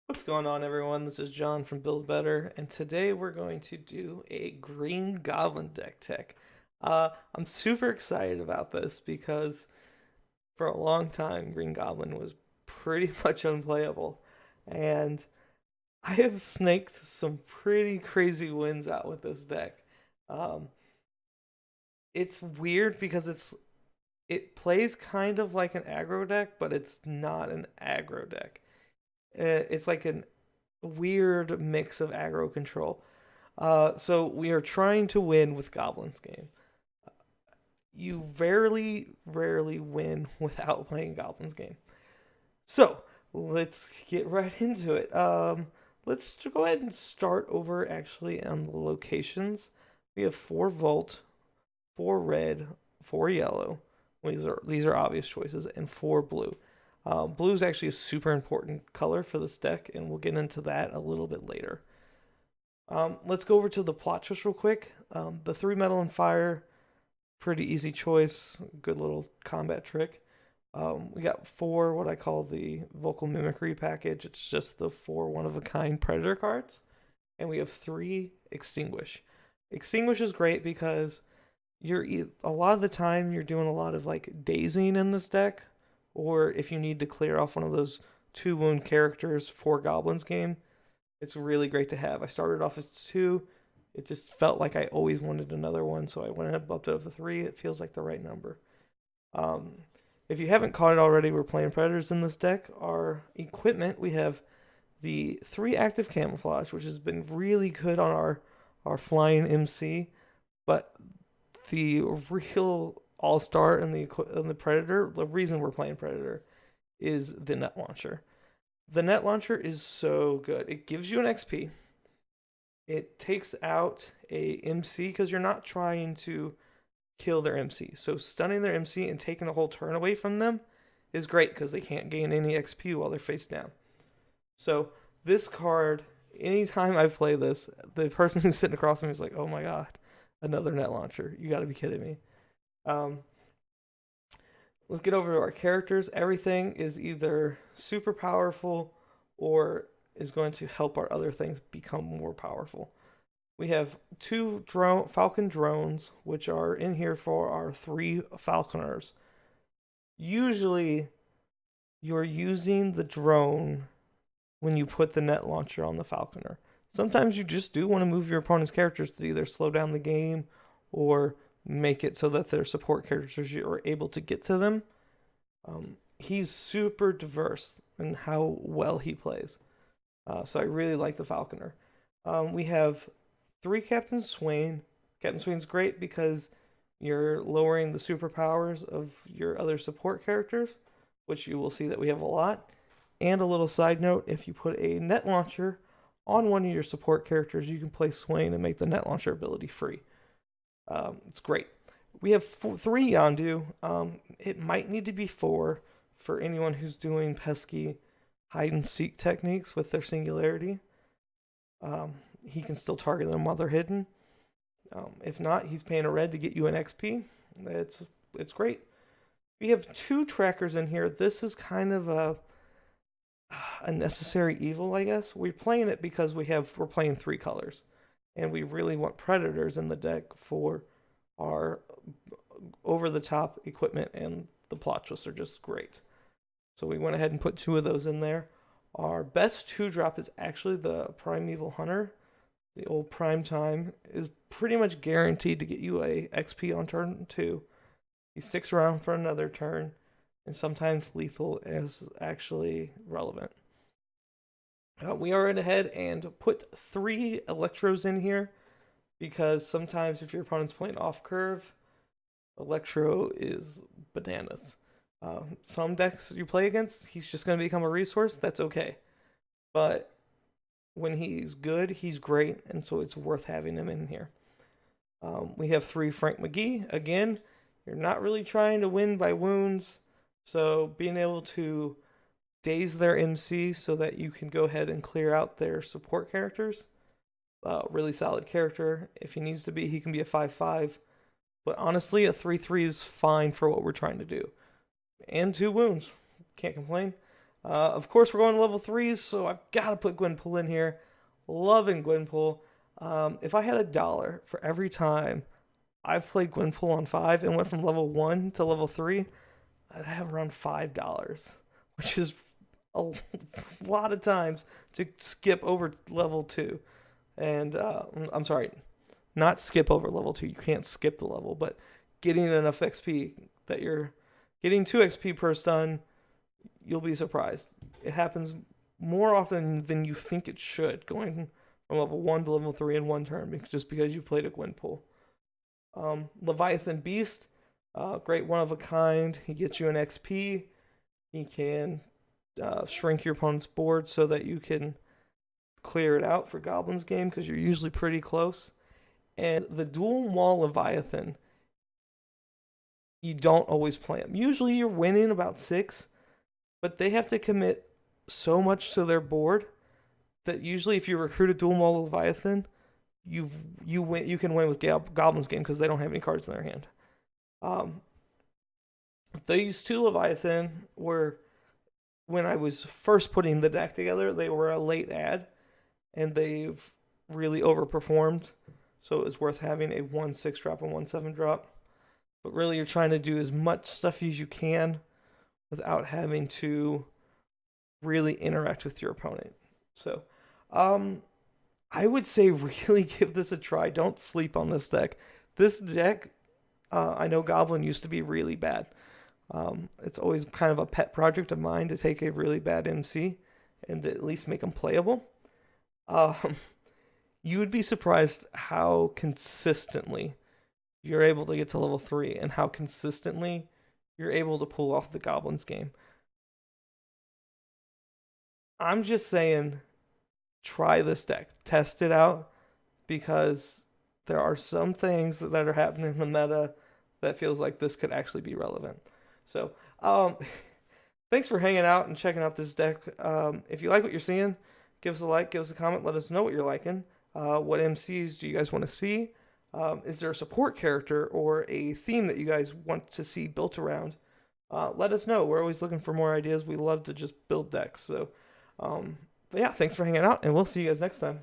What's going on, everyone? This is John from Build Better, and today we're going to do a Green Goblin deck tech. I'm super excited about this because for a long time, Green Goblin was pretty much unplayable, and I have snaked some pretty crazy wins out with this deck. Um, it's weird because it plays kind of like an aggro deck, but it's not an aggro deck. It's like an weird mix of aggro control. So we are trying to win with Goblin's game. You rarely win without playing Goblin's game. So let's get right into it. Let's go ahead and start over actually on the locations. We have 4 Volt, 4 Red, 4 Yellow. These are obvious choices, and 4 Blue. Blue is actually a super important color for this deck, and we'll get into that a little bit later. Let's go over to the plot twist real quick. The 3 Metal and Fire, pretty easy choice, good little combat trick. We got 4 what I call the Vocal Mimicry package. It's just the 4 one-of-a-kind Predator cards. And we have 3 Extinguish. Extinguish is great because a lot of the time you're doing a lot of like dazing in this deck, or if you need to clear off one of those 2 wound characters for Goblin's game, it's really great to have. I started off as 2. It just felt like I always wanted another one, so I went and bumped it up to 3. It feels like the right number. Um, if you haven't caught it already, we're playing Predators in this deck. Our equipment, we have the 3 active camouflage, which has been really good on our flying MC, but the real all-star in the Predator, the reason we're playing Predator, is the net launcher. The net launcher is so good. It gives you an XP. It takes out a MC because you're not trying to kill their MC. So stunning their MC and taking a whole turn away from them is great because they can't gain any XP while they're face down. So this card, anytime I play this, the person who's sitting across from me is like, "Oh my god, another net launcher! You got to be kidding me." Um, let's get over to our characters. Everything is either super powerful or is going to help our other things become more powerful. We have 2 Falcon drones, which are in here for our 3 Falconers. Usually, you're using the drone when you put the net launcher on the Falconer. Sometimes you just do want to move your opponent's characters to either slow down the game or make it so that their support characters are able to get to them. He's super diverse in how well he plays. So I really like the Falconer. We have 3 Captain Swain. Captain Swain's great because you're lowering the superpowers of your other support characters, which you will see that we have a lot. And a little side note, if you put a net launcher on one of your support characters, you can play Swain and make the net launcher ability free. It's great. We have 3 Yondu. It might need to be 4 for anyone who's doing pesky hide and seek techniques with their singularity. He can still target them while they're hidden. If not, he's paying a red to get you an XP. It's great. We have 2 trackers in here. This is kind of a necessary evil, I guess. We're playing it because we're playing 3 colors, and we really want Predators in the deck for our over-the-top equipment, and the plot twists are just great. So we went ahead and put 2 of those in there. Our best 2-drop is actually the Primeval Hunter. The old Prime Time is pretty much guaranteed to get you a XP on turn 2. He sticks around for another turn, and sometimes lethal is actually relevant. We are ahead and put 3 Electros in here because sometimes if your opponent's playing off curve, Electro is bananas. Some decks you play against, he's just going to become a resource. That's okay. But when he's good, he's great, and so it's worth having him in here. We have 3 Frank McGee. Again, you're not really trying to win by wounds, so being able to daze their MC so that you can go ahead and clear out their support characters. Really solid character. If he needs to be, he can be a 5/5. But honestly, a 3/3 is fine for what we're trying to do. And 2 wounds. Can't complain. Of course, we're going to level 3s, so I've got to put Gwenpool in here. Loving Gwenpool. If I had $1 for every time I've played Gwenpool on 5 and went from level 1 to level 3, I'd have around $5, which is a lot of times to skip over level 2. And I'm sorry, not skip over level 2. You can't skip the level, but getting enough XP that you're getting 2 XP per stun, you'll be surprised. It happens more often than you think it should, going from level 1 to level 3 in one turn, just because you've played a Gwenpool. Leviathan Beast, great one of a kind. He gets you an XP. He can shrink your opponent's board so that you can clear it out for Goblin's game because you're usually pretty close. And the dual maul Leviathan, you don't always play them. Usually you're winning about 6, but they have to commit so much to their board that usually if you recruit a dual maul Leviathan, you can win with Goblin's game because they don't have any cards in their hand. These 2 Leviathan were, when I was first putting the deck together, they were a late add, and they've really overperformed. So it was worth having a 1/6 drop and 1/7 drop. But really, you're trying to do as much stuff as you can without having to really interact with your opponent. So, I would say really give this a try. Don't sleep on this deck. This deck, I know Goblin used to be really bad. It's always kind of a pet project of mine to take a really bad MC and at least make them playable. You would be surprised how consistently you're able to get to level 3 and how consistently you're able to pull off the Goblin's game. I'm just saying, try this deck. Test it out, because there are some things that are happening in the meta that feels like this could actually be relevant. So, thanks for hanging out and checking out this deck. If you like what you're seeing, give us a like, give us a comment, let us know what you're liking. What MCs do you guys want to see? Is there a support character or a theme that you guys want to see built around? Let us know. We're always looking for more ideas. We love to just build decks. So, but yeah, thanks for hanging out, and we'll see you guys next time.